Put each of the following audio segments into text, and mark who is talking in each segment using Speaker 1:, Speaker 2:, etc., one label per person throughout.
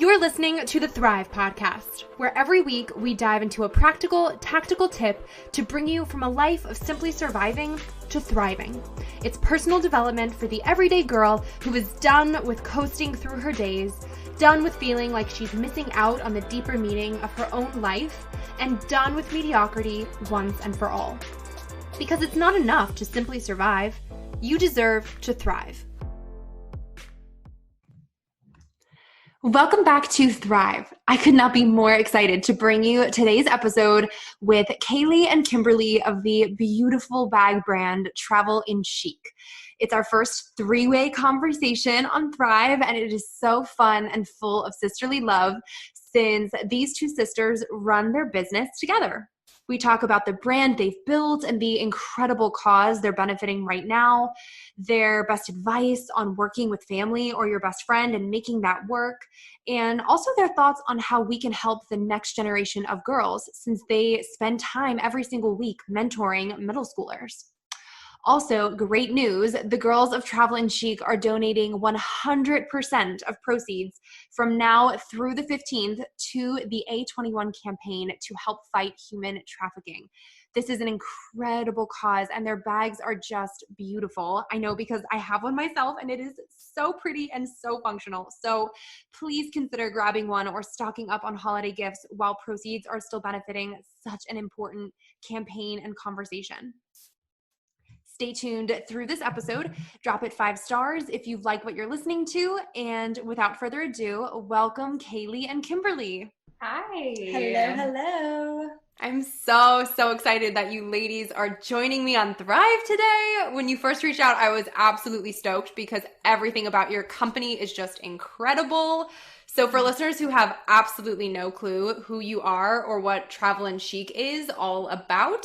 Speaker 1: You're listening to the Thrive Podcast, where every week we dive into a practical, tactical tip to bring you from a life of simply surviving to thriving. It's personal development for the everyday girl who is done with coasting through her days, done with feeling like she's missing out on the deeper meaning of her own life, and done with mediocrity once and for all. Because it's not enough to simply survive. You deserve to thrive. Welcome back to Thrive. I could not be more excited to bring you today's episode with Kaylee and Kimberly of the beautiful bag brand Trafficking. It's our first three-way conversation on Thrive, and it is so fun and full of sisterly love since these two sisters run their business together. We talk about the brand they've built and the incredible cause they're benefiting right now, their best advice on working with family or your best friend and making that work, and also their thoughts on how we can help the next generation of girls since they spend time every single week mentoring middle schoolers. Also, great news, the girls of Trafficking are donating 100% of proceeds from now through the 15th to the A21 campaign to help fight human trafficking. This is an incredible cause, and their bags are just beautiful. I know because I have one myself, and it is so pretty and so functional. So please consider grabbing one or stocking up on holiday gifts while proceeds are still benefiting such an important campaign and conversation. Stay tuned through this episode. Drop it 5 stars if you like what you're listening to. And without further ado, welcome Kaylee and Kimberly.
Speaker 2: Hi.
Speaker 3: Hello.
Speaker 1: I'm so excited that you ladies are joining me on Thrive today. When you first reached out, I was absolutely stoked because everything about your company is just incredible. So for listeners who have absolutely no clue who you are or what Trafficking is all about,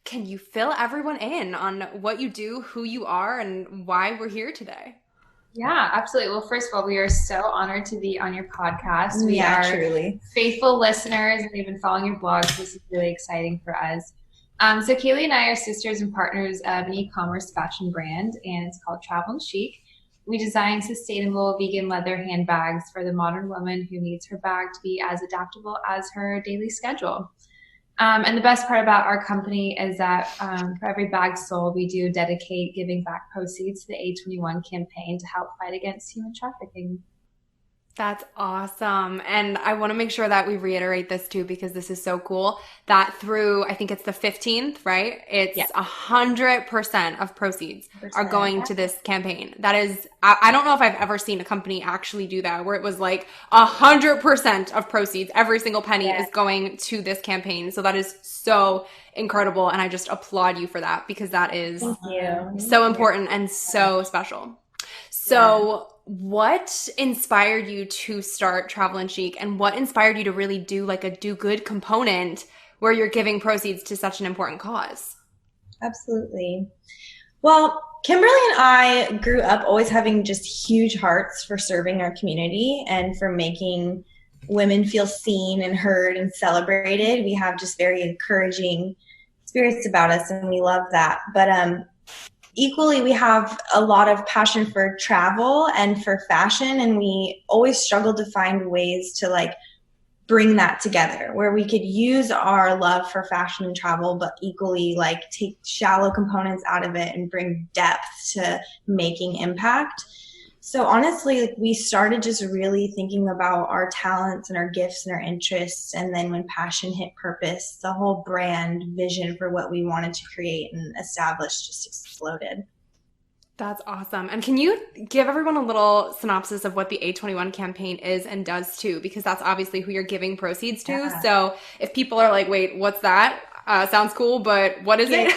Speaker 1: can you fill everyone in on what you do, who you are, and why we're here today?
Speaker 2: Yeah, absolutely. Well, first of all, we are so honored to be on your podcast. We are
Speaker 3: truly
Speaker 2: faithful listeners, and we've been following your blogs. This is really exciting for us. So Kaylee and I are sisters and partners of an e-commerce fashion brand, and it's called Trafficking. We design sustainable vegan leather handbags for the modern woman who needs her bag to be as adaptable as her daily schedule. And the best part about our company is that for every bag sold, we do dedicate giving back proceeds to the A21 campaign to help fight against human trafficking.
Speaker 1: That's awesome. And I want to make sure that we reiterate this too, because this is so cool that through, I think it's the 15th, right? It's 100% of proceeds are going to this campaign. That is, I don't know if I've ever seen a company actually do that, where it was like 100% of proceeds, every single penny is going to this campaign. So that is so incredible. And I just applaud you for that, because that is so important and so special. So what inspired you to start Trafficking, and what inspired you to really do like a do good component where you're giving proceeds to such an important cause?
Speaker 3: Absolutely. Well, Kimberly and I grew up always having just huge hearts for serving our community and for making women feel seen and heard and celebrated. We have just very encouraging spirits about us, and we love that. But equally, we have a lot of passion for travel and for fashion, and we always struggled to find ways to like bring that together where we could use our love for fashion and travel, but equally like take shallow components out of it and bring depth to making impact. So honestly, we started just really thinking about our talents and our gifts and our interests. And then when passion hit purpose, the whole brand vision for what we wanted to create and establish just exploded.
Speaker 1: That's awesome. And can you give everyone a little synopsis of what the A21 campaign is and does too? Because that's obviously who you're giving proceeds to. Yeah. So if people are like, wait, what's that? Sounds cool, but what is it?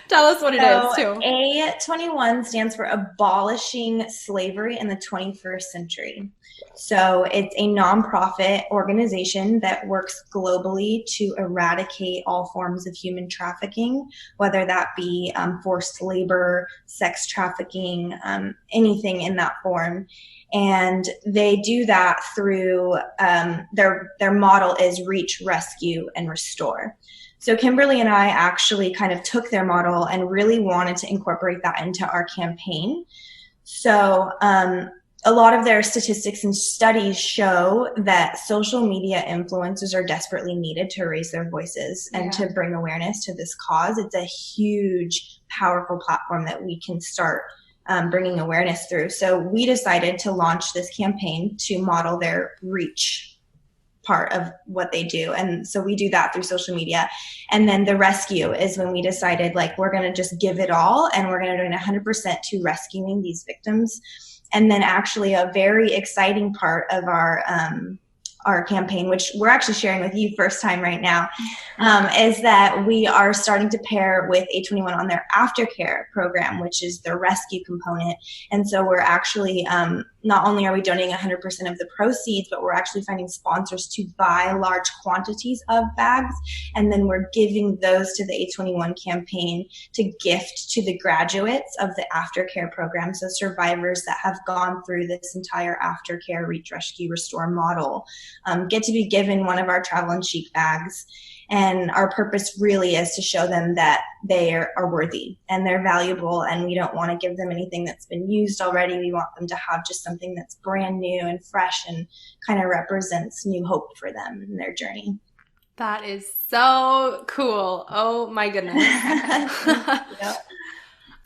Speaker 1: Tell us what it is too.
Speaker 3: A21 stands for Abolishing Slavery in the 21st Century. So it's a nonprofit organization that works globally to eradicate all forms of human trafficking, whether that be forced labor, sex trafficking, anything in that form. And they do that through their model is reach, rescue, and restore. So Kimberly and I actually kind of took their model and really wanted to incorporate that into our campaign. So a lot of their statistics and studies show that social media influencers are desperately needed to raise their voices and to bring awareness to this cause. It's a huge, powerful platform that we can start bringing awareness through. So we decided to launch this campaign to model their reach part of what they do. And so we do that through social media. And then the rescue is when we decided, like, we're going to just give it all and we're going to do 100% to rescuing these victims. And then actually a very exciting part of our campaign, which we're actually sharing with you first time right now, is that we are starting to pair with A21 on their aftercare program, which is the rescue component. And so we're actually, not only are we donating 100% of the proceeds, but we're actually finding sponsors to buy large quantities of bags. And then we're giving those to the A21 campaign to gift to the graduates of the aftercare program. So survivors that have gone through this entire aftercare, reach, rescue, restore model get to be given one of our Travel and Chic bags. And our purpose really is to show them that they are worthy and they're valuable, and we don't want to give them anything that's been used already. We want them to have just something that's brand new and fresh and kind of represents new hope for them in their journey.
Speaker 1: That is so cool. Oh my goodness.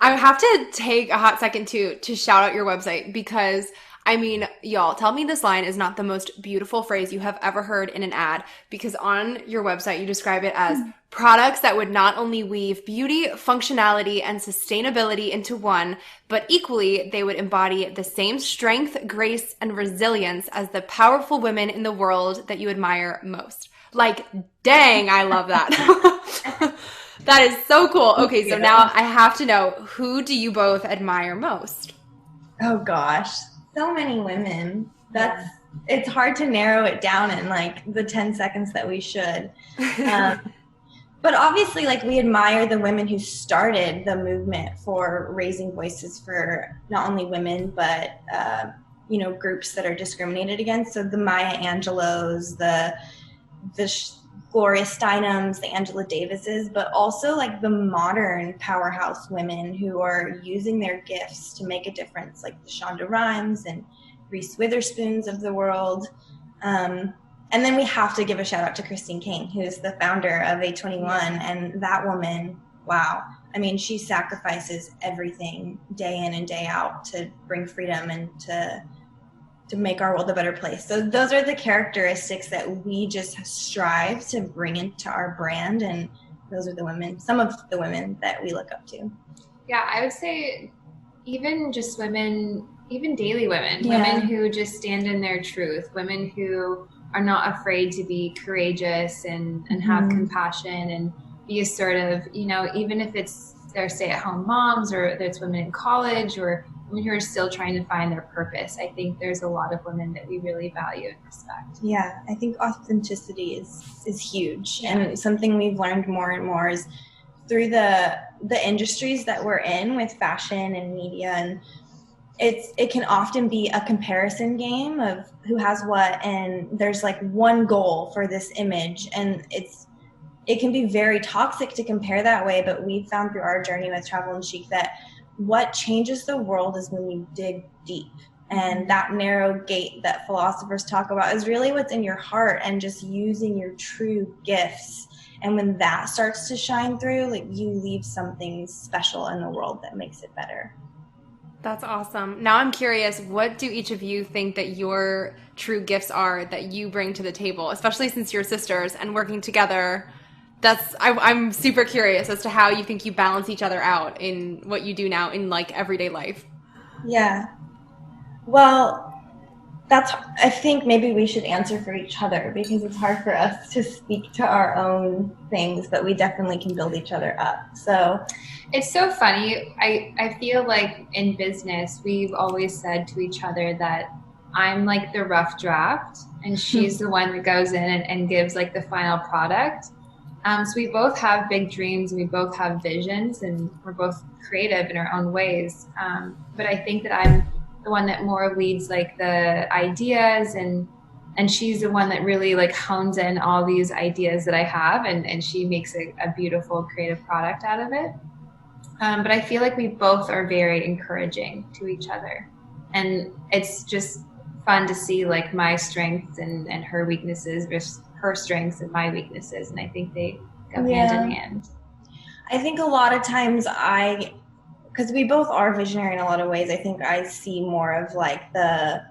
Speaker 1: I have to take a hot second to shout out your website, because I mean, y'all, tell me this line is not the most beautiful phrase you have ever heard in an ad, because on your website you describe it as products that would not only weave beauty, functionality, and sustainability into one, but equally they would embody the same strength, grace, and resilience as the powerful women in the world that you admire most. Like, dang, I love that. That is so cool. Okay, so now I have to know, who do you both admire most?
Speaker 3: Oh gosh, so many women. It's hard to narrow it down in like the 10 seconds that we should. But obviously, like, we admire the women who started the movement for raising voices for not only women, but groups that are discriminated against. So the Maya Angelos, the Gloria Steinems, the Angela Davises, but also like the modern powerhouse women who are using their gifts to make a difference, like the Shonda Rhimes and Reese Witherspoons of the world. And then we have to give a shout out to Christine Kane, who is the founder of A21. And that woman, wow. I mean, she sacrifices everything day in and day out to bring freedom and to make our world a better place. So those are the characteristics that we just strive to bring into our brand. And those are the women, some of the women that we look up to.
Speaker 2: Yeah, I would say even just women, even daily women, women who just stand in their truth, women who are not afraid to be courageous and have compassion and be assertive, even if it's their stay-at-home moms or it's women in college or women who are still trying to find their purpose. I think there's a lot of women that we really value and respect.
Speaker 3: Yeah, I think authenticity is huge. Yeah. And something we've learned more and more is through the industries that we're in with fashion and media, and it can often be a comparison game of who has what, and there's like one goal for this image, and it can be very toxic to compare that way. But we've found through our journey with Travel and Chic that what changes the world is when you dig deep. And that narrow gate that philosophers talk about is really what's in your heart and just using your true gifts. And when that starts to shine through, like, you leave something special in the world that makes it better.
Speaker 1: That's awesome. Now I'm curious, what do each of you think that your true gifts are that you bring to the table, especially since you're sisters and working together? I'm super curious as to how you think you balance each other out in what you do now in like everyday life.
Speaker 3: Yeah. Well, I think maybe we should answer for each other, because it's hard for us to speak to our own things, but we definitely can build each other up. So
Speaker 2: it's so funny. I feel like in business, we've always said to each other that I'm like the rough draft and she's the one that goes in and gives like the final product. So we both have big dreams and we both have visions and we're both creative in our own ways. But I think that I'm the one that more leads like the ideas and she's the one that really like hones in all these ideas that I have and she makes a beautiful creative product out of it. But I feel like we both are very encouraging to each other. And it's just fun to see like my strengths and her weaknesses versus her strengths and my weaknesses. And I think they go hand in hand.
Speaker 3: I think a lot of times because we both are visionary in a lot of ways, I think I see more of like the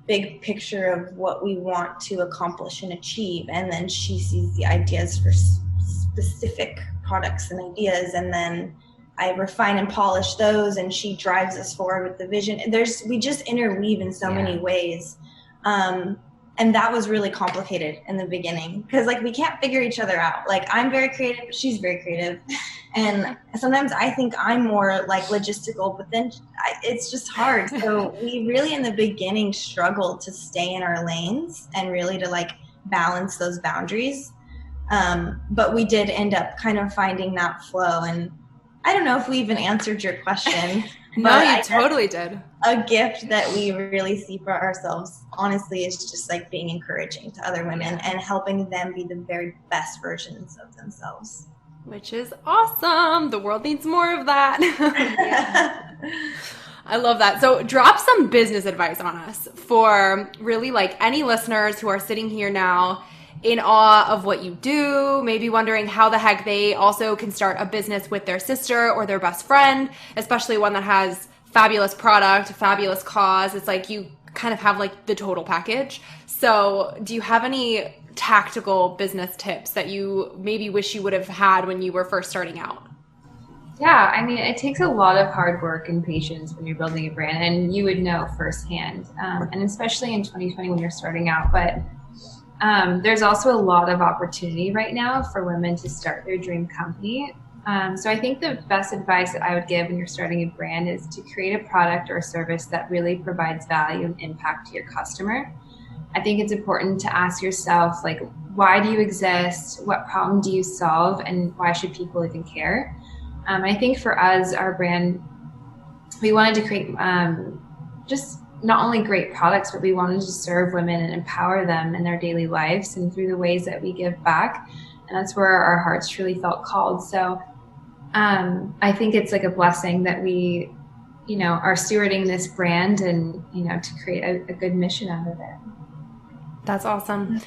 Speaker 3: big picture of what we want to accomplish and achieve. And then she sees the ideas for specific products and ideas. And then I refine and polish those, and she drives us forward with the vision. We just interweave in so many ways. And that was really complicated in the beginning because like we can't figure each other out. Like I'm very creative, but she's very creative. And sometimes I think I'm more like logistical, but then it's just hard. So we really in the beginning struggled to stay in our lanes and really to like balance those boundaries. But we did end up kind of finding that flow. And I don't know if we even answered your question.
Speaker 1: No, you totally did.
Speaker 3: A gift that we really see for ourselves, honestly, is just like being encouraging to other women and helping them be the very best versions of themselves.
Speaker 1: Which is awesome. The world needs more of that. I love that. So drop some business advice on us for really like any listeners who are sitting here now in awe of what you do, maybe wondering how the heck they also can start a business with their sister or their best friend, especially one that has fabulous product, fabulous cause. It's like you kind of have like the total package. So do you have any tactical business tips that you maybe wish you would have had when you were first starting out?
Speaker 2: Yeah, I mean, it takes a lot of hard work and patience when you're building a brand, and you would know firsthand, and especially in 2020 when you're starting out. But there's also a lot of opportunity right now for women to start their dream company. So I think the best advice that I would give when you're starting a brand is to create a product or a service that really provides value and impact to your customer. I think it's important to ask yourself, like, why do you exist? What problem do you solve? And why should people even care? I think for us, our brand, we wanted to create just not only great products, but we wanted to serve women and empower them in their daily lives and through the ways that we give back. And that's where our hearts truly felt called. So I think it's like a blessing that we, are stewarding this brand and, to create a good mission out of it.
Speaker 1: That's awesome.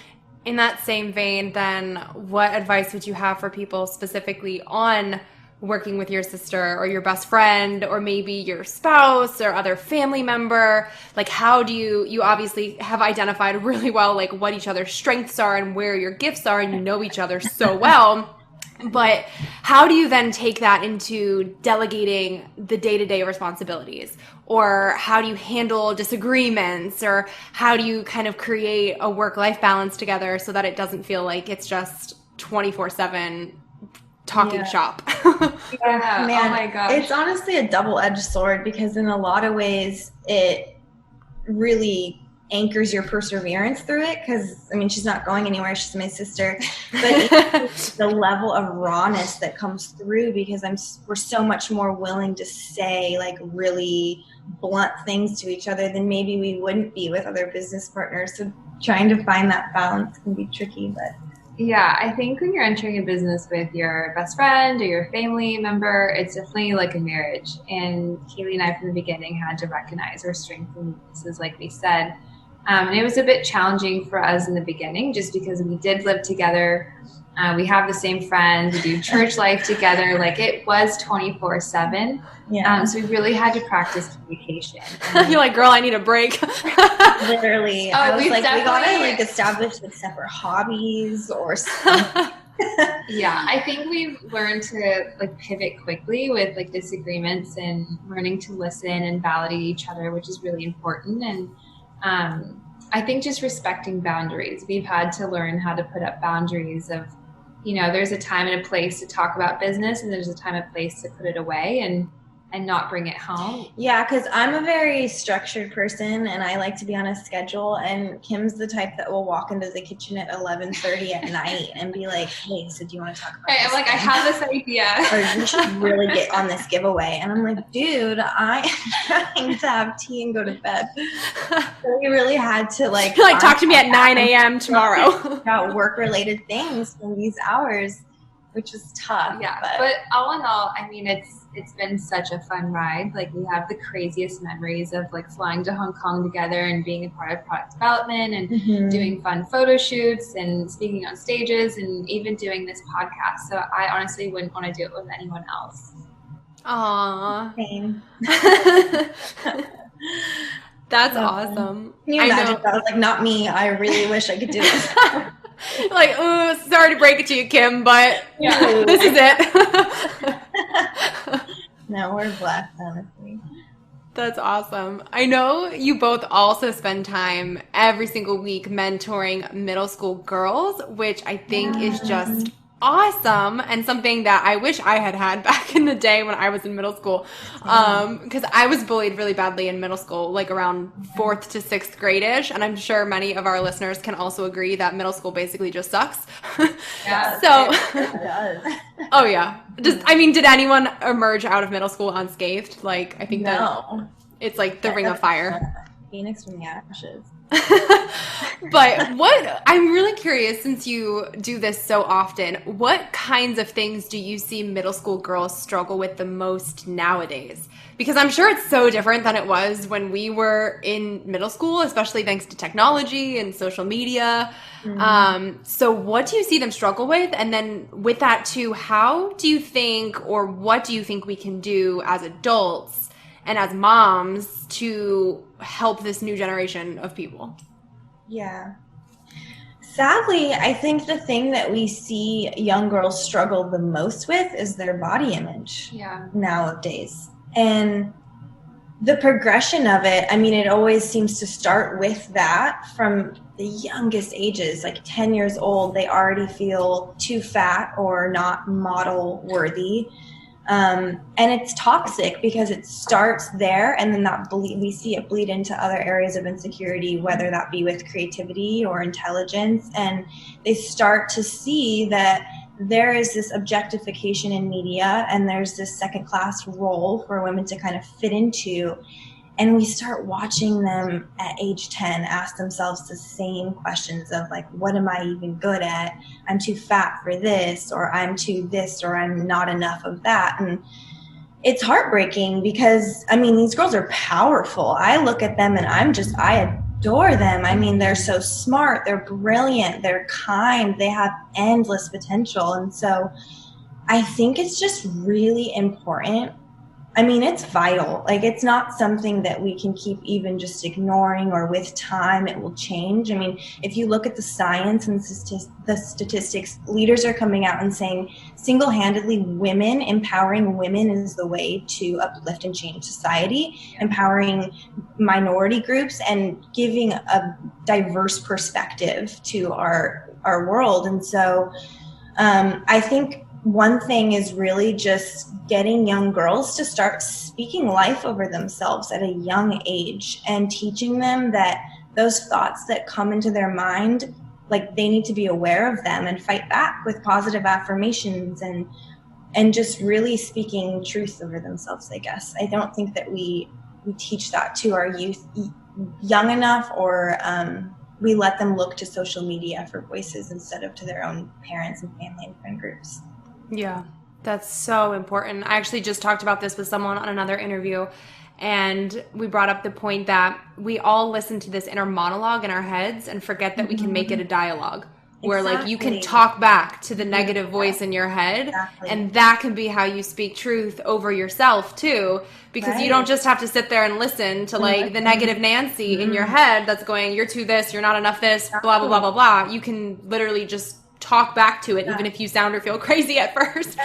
Speaker 1: In that same vein, then, what advice would you have for people specifically on working with your sister or your best friend or maybe your spouse or other family member? Like, how do you obviously have identified really well, like, what each other's strengths are and where your gifts are, and you know each other so well. But how do you then take that into delegating the day-to-day responsibilities? Or how do you handle disagreements? Or how do you kind of create a work-life balance together so that it doesn't feel like it's just 24/7 talking shop?
Speaker 3: Yeah, man,
Speaker 2: oh my gosh.
Speaker 3: It's honestly a double-edged sword because in a lot of ways it really anchors your perseverance through it because, I mean, she's not going anywhere. She's my sister. But the level of rawness that comes through because we're so much more willing to say like really blunt things to each other than maybe we wouldn't be with other business partners. So trying to find that balance can be tricky, but
Speaker 2: yeah, I think when you're entering a business with your best friend or your family member, it's definitely like a marriage. And Kaylee and I from the beginning had to recognize our strengths and weaknesses, like we said. And it was a bit challenging for us in the beginning just because we did live together. We have the same friends. We do church life together. Like it was 24/7.
Speaker 3: Yeah.
Speaker 2: So we really had to practice communication.
Speaker 1: You're like, girl, I need a break.
Speaker 3: Literally. I was like, we gotta like establish like separate hobbies or something.
Speaker 2: Yeah, I think we've learned to like pivot quickly with like disagreements and learning to listen and validate each other, which is really important. And I think just respecting boundaries. We've had to learn how to put up boundaries of, there's a time and a place to talk about business and there's a time and place to put it away and not bring it home.
Speaker 3: Yeah, because I'm a very structured person and I like to be on a schedule, and Kim's the type that will walk into the kitchen at 11:30 at night and be like, hey, so do you want to talk about
Speaker 2: this? I'm like, I have this idea.
Speaker 3: Or we should really get on this giveaway. And I'm like, dude, I'm trying to have tea and go to bed. So we really had to like
Speaker 1: talk to me at 9 a.m. tomorrow.
Speaker 3: About work-related things from these hours. which is tough.
Speaker 2: Yeah, but all in all, I mean, it's been such a fun ride. Like, we have the craziest memories of like flying to Hong Kong together and being a part of product development and doing fun photo shoots and speaking on stages and even doing this podcast. So I honestly wouldn't want to do it with anyone else.
Speaker 1: Aww.
Speaker 3: Same.
Speaker 1: That's awesome.
Speaker 3: Can you imagine that was like, not me. I really wish I could do this.
Speaker 1: Like, oh, sorry to break it to you, Kim, but this is it.
Speaker 3: No, we're blessed, honestly.
Speaker 1: That's awesome. I know you both also spend time every single week mentoring middle school girls, which I think is just awesome and something that I wish I had back in the day when I was in middle school, because I was bullied really badly in middle school, like around 4th to 6th grade-ish, and I'm sure many of our listeners can also agree that middle school basically just sucks.
Speaker 2: Yeah,
Speaker 1: so
Speaker 3: it does.
Speaker 1: Oh yeah, did anyone emerge out of middle school unscathed? Like, I think that it's like the ring of fire,
Speaker 3: phoenix from the ashes.
Speaker 1: But what I'm really curious, since you do this so often, what kinds of things do you see middle school girls struggle with the most nowadays? Because I'm sure it's so different than it was when we were in middle school, especially thanks to technology and social media. So what do you see them struggle with? And then with that too, how do you think, or what do you think we can do as adults and as moms to help this new generation of people?
Speaker 3: Yeah. Sadly, I think the thing that we see young girls struggle the most with is their body image nowadays. And the progression of it, I mean, it always seems to start with that from the youngest ages, like 10 years old, they already feel too fat or not model worthy. And it's toxic because it starts there, and then we see it bleed into other areas of insecurity, whether that be with creativity or intelligence. And they start to see that there is this objectification in media, and there's this second-class role for women to kind of fit into. And we start watching them at age 10 ask themselves the same questions of like, what am I even good at? I'm too fat for this, or I'm too this, or I'm not enough of that. And it's heartbreaking because, I mean, these girls are powerful. I look at them and I adore them. I mean, they're so smart, they're brilliant, they're kind, they have endless potential. And so I think it's just really important. I mean, it's vital. Like, it's not something that we can keep even just ignoring, or with time it will change. I mean, if you look at the science and the statistics, leaders are coming out and saying single-handedly empowering women is the way to uplift and change society, empowering minority groups and giving a diverse perspective to our world. And so I think one thing is really just getting young girls to start speaking life over themselves at a young age, and teaching them that those thoughts that come into their mind, like, they need to be aware of them and fight back with positive affirmations and just really speaking truth over themselves, I guess. I don't think that we teach that to our youth young enough, or we let them look to social media for voices instead of to their own parents and family and friend groups.
Speaker 1: Yeah, that's so important. I actually just talked about this with someone on another interview, and we brought up the point that we all listen to this inner monologue in our heads and forget that we can make it a dialogue, where like you can talk back to the negative voice in your head, and that can be how you speak truth over yourself too, because you don't just have to sit there and listen to like the negative Nancy in your head that's going, you're too this, you're not enough this, blah, blah, blah, blah, blah. You can literally just talk back to it, even if you sound or feel crazy at first.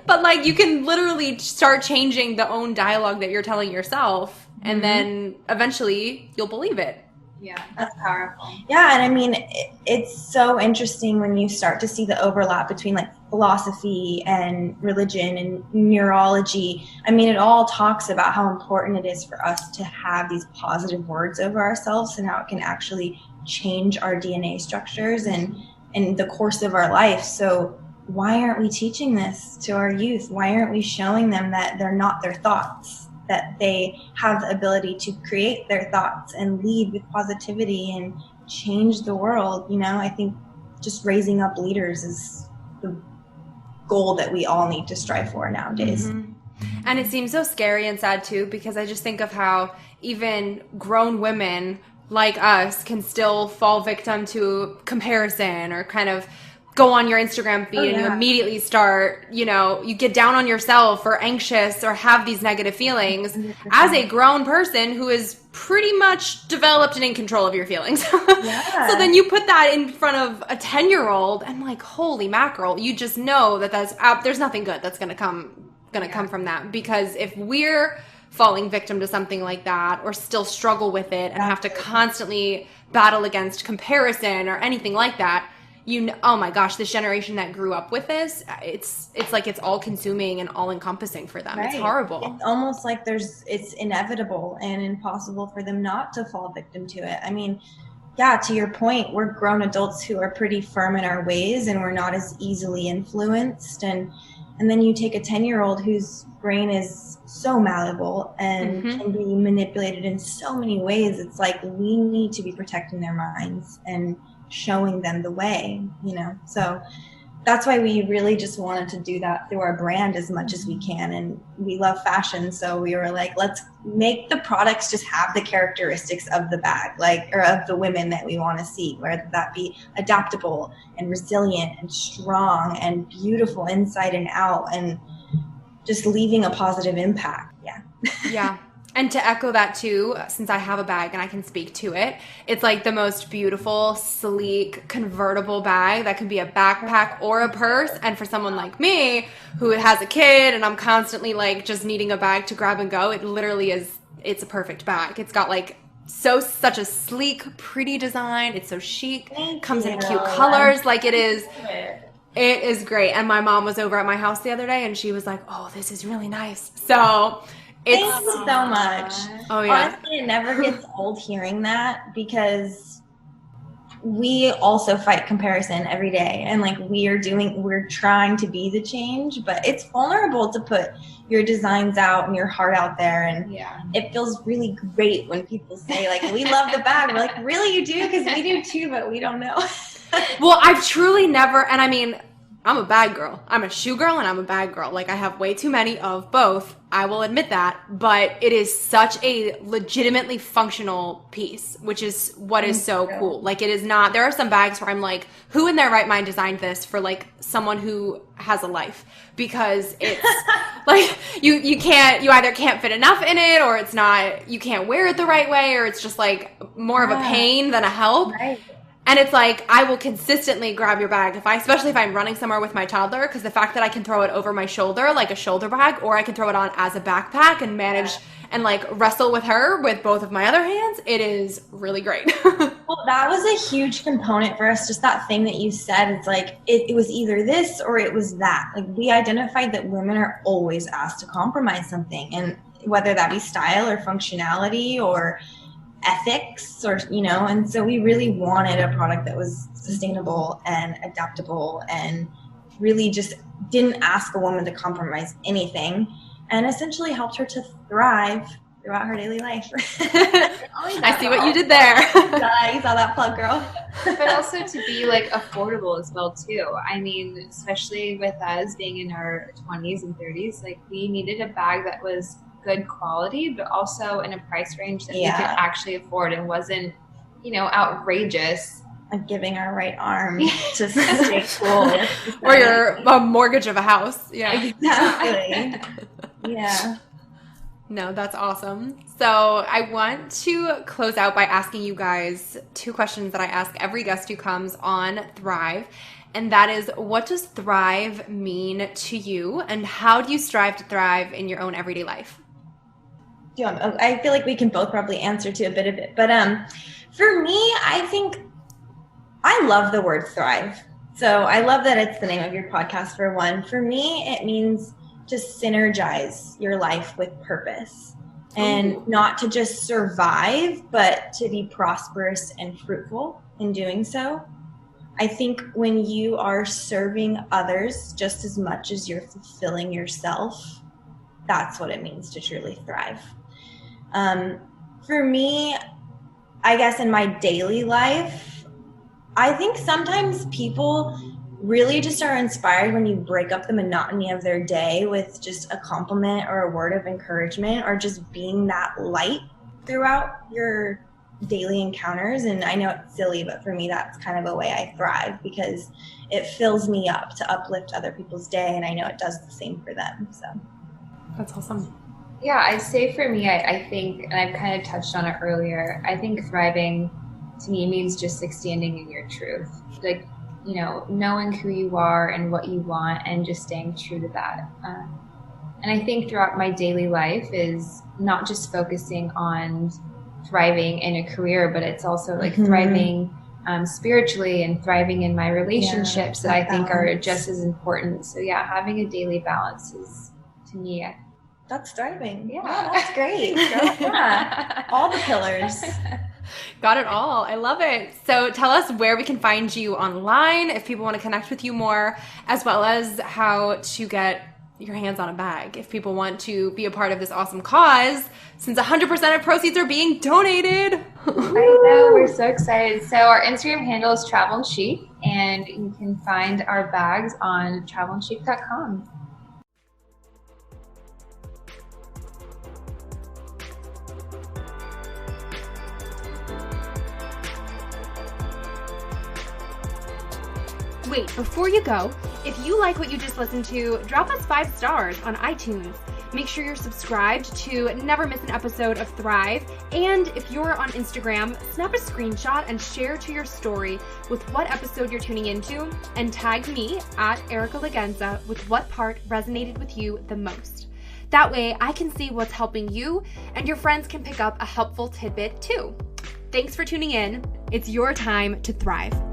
Speaker 1: But like, you can literally start changing the own dialogue that you're telling yourself, and then eventually you'll believe it.
Speaker 2: Yeah, that's powerful.
Speaker 3: Yeah, and I mean, it's so interesting when you start to see the overlap between like philosophy and religion and neurology. I mean, it all talks about how important it is for us to have these positive words over ourselves, and how it can actually change our DNA structures and in the course of our life. So why aren't we teaching this to our youth? Why aren't we showing them that they're not their thoughts, that they have the ability to create their thoughts and lead with positivity and change the world? You know, I think just raising up leaders is the goal that we all need to strive for nowadays.
Speaker 1: Mm-hmm. And it seems so scary and sad too, because I just think of how even grown women like us can still fall victim to comparison, or kind of go on your Instagram feed and you immediately start, you get down on yourself or anxious or have these negative feelings
Speaker 3: 100%.
Speaker 1: as a grown person who is pretty much developed and in control of your feelings.
Speaker 3: Yeah.
Speaker 1: So then you put that in front of a 10-year-old and like, holy mackerel, you just know that there's nothing good that's going to come from that. Because if we're falling victim to something like that, or still struggle with it and have to constantly battle against comparison or anything like that, oh my gosh, this generation that grew up with this, it's like it's all consuming and all encompassing for them. Right. It's horrible.
Speaker 3: It's almost like it's inevitable and impossible for them not to fall victim to it. I mean, yeah, to your point, we're grown adults who are pretty firm in our ways, and we're not as easily influenced. And then you take a 10-year-old whose brain is so malleable and can be manipulated in so many ways. It's like we need to be protecting their minds and showing them the way, So that's why we really just wanted to do that through our brand as much as we can. And we love fashion, so we were like, let's make the products just have the characteristics of the bag, or of the women that we want to see, whether that be adaptable and resilient and strong and beautiful inside and out, and just leaving a positive impact.
Speaker 1: Yeah. And to echo that too, since I have a bag and I can speak to it, it's like the most beautiful, sleek, convertible bag that can be a backpack or a purse. And for someone like me who has a kid and I'm constantly like just needing a bag to grab and go, it literally it's a perfect bag. It's got like such a sleek, pretty design. It's so chic, comes in cute colors. Like it is great. And my mom was over at my house the other day and she was like, oh, this is really nice. So
Speaker 3: thank you so much.
Speaker 1: Oh yeah.
Speaker 3: Honestly, it never gets old hearing that, because we also fight comparison every day, and like we're trying to be the change, but it's vulnerable to put your designs out and your heart out there, and it feels really great when people say like, we love the bag. We're like, really, you do? Because we do too, but we don't know.
Speaker 1: Well, I've truly never, and I mean, I'm a bag girl. I'm a shoe girl and I'm a bag girl. Like I have way too many of both. I will admit that, but it is such a legitimately functional piece, which is what is so cool. Like it is not, there are some bags where I'm like, who in their right mind designed this for like someone who has a life? Because it's like you either can't fit enough in it, or it's not, you can't wear it the right way, or it's just like more of a pain than a help.
Speaker 3: Right.
Speaker 1: And it's like, I will consistently grab your bag, especially if I'm running somewhere with my toddler, because the fact that I can throw it over my shoulder like a shoulder bag, or I can throw it on as a backpack and manage and like wrestle with her with both of my other hands, it is really great.
Speaker 3: Well, that was a huge component for us. Just that thing that you said, it's like, it was either this or it was that. Like we identified that women are always asked to compromise something, and whether that be style or functionality or ethics, or and so we really wanted a product that was sustainable and adaptable and really just didn't ask a woman to compromise anything, and essentially helped her to thrive throughout her daily life.
Speaker 1: I see what you did there.
Speaker 3: You saw that plug, girl.
Speaker 2: But also to be like affordable as well too. I mean, especially with us being in our 20s and 30s, like we needed a bag that was good quality, but also in a price range that we could actually afford and wasn't, outrageous.
Speaker 3: Like giving our right arm to stay cool.
Speaker 1: Or your mortgage of a house. Yeah.
Speaker 3: Exactly. Yeah.
Speaker 1: No, that's awesome. So I want to close out by asking you guys 2 questions that I ask every guest who comes on Thrive. And that is, what does thrive mean to you? And how do you strive to thrive in your own everyday life?
Speaker 3: I feel like we can both probably answer to a bit of it. But for me, I think I love the word thrive. So I love that it's the name of your podcast, for one. For me, it means to synergize your life with purpose, and not to just survive, but to be prosperous and fruitful in doing so. I think when you are serving others just as much as you're fulfilling yourself, that's what it means to truly thrive. For me, I guess in my daily life, I think sometimes people really just are inspired when you break up the monotony of their day with just a compliment or a word of encouragement, or just being that light throughout your daily encounters. And I know it's silly, but for me, that's kind of a way I thrive, because it fills me up to uplift other people's day, and I know it does the same for them. So
Speaker 1: that's awesome.
Speaker 2: Yeah, I'd say for me, I think, and I've kind of touched on it earlier, I think thriving to me means just like standing in your truth, like, you know, knowing who you are and what you want and just staying true to that. And I think throughout my daily life is not just focusing on thriving in a career, but it's also like thriving spiritually and thriving in my relationships that I think are just as important. So yeah, having a daily balance is, to me,
Speaker 3: that's thriving.
Speaker 2: Yeah,
Speaker 3: that's great. Yeah, all the pillars.
Speaker 1: Got it all. I love it. So tell us where we can find you online if people want to connect with you more, as well as how to get your hands on a bag if people want to be a part of this awesome cause, since 100% of proceeds are being donated.
Speaker 2: I know, we're so excited. So our Instagram handle is Travel and Chic, and you can find our bags on travelandchic.com.
Speaker 1: Wait, before you go, if you like what you just listened to, drop us 5 stars on iTunes. Make sure you're subscribed to never miss an episode of Thrive. And if you're on Instagram, snap a screenshot and share to your story with what episode you're tuning into, and tag me at Erica Lagenza with what part resonated with you the most. That way I can see what's helping you, and your friends can pick up a helpful tidbit too. Thanks for tuning in. It's your time to thrive.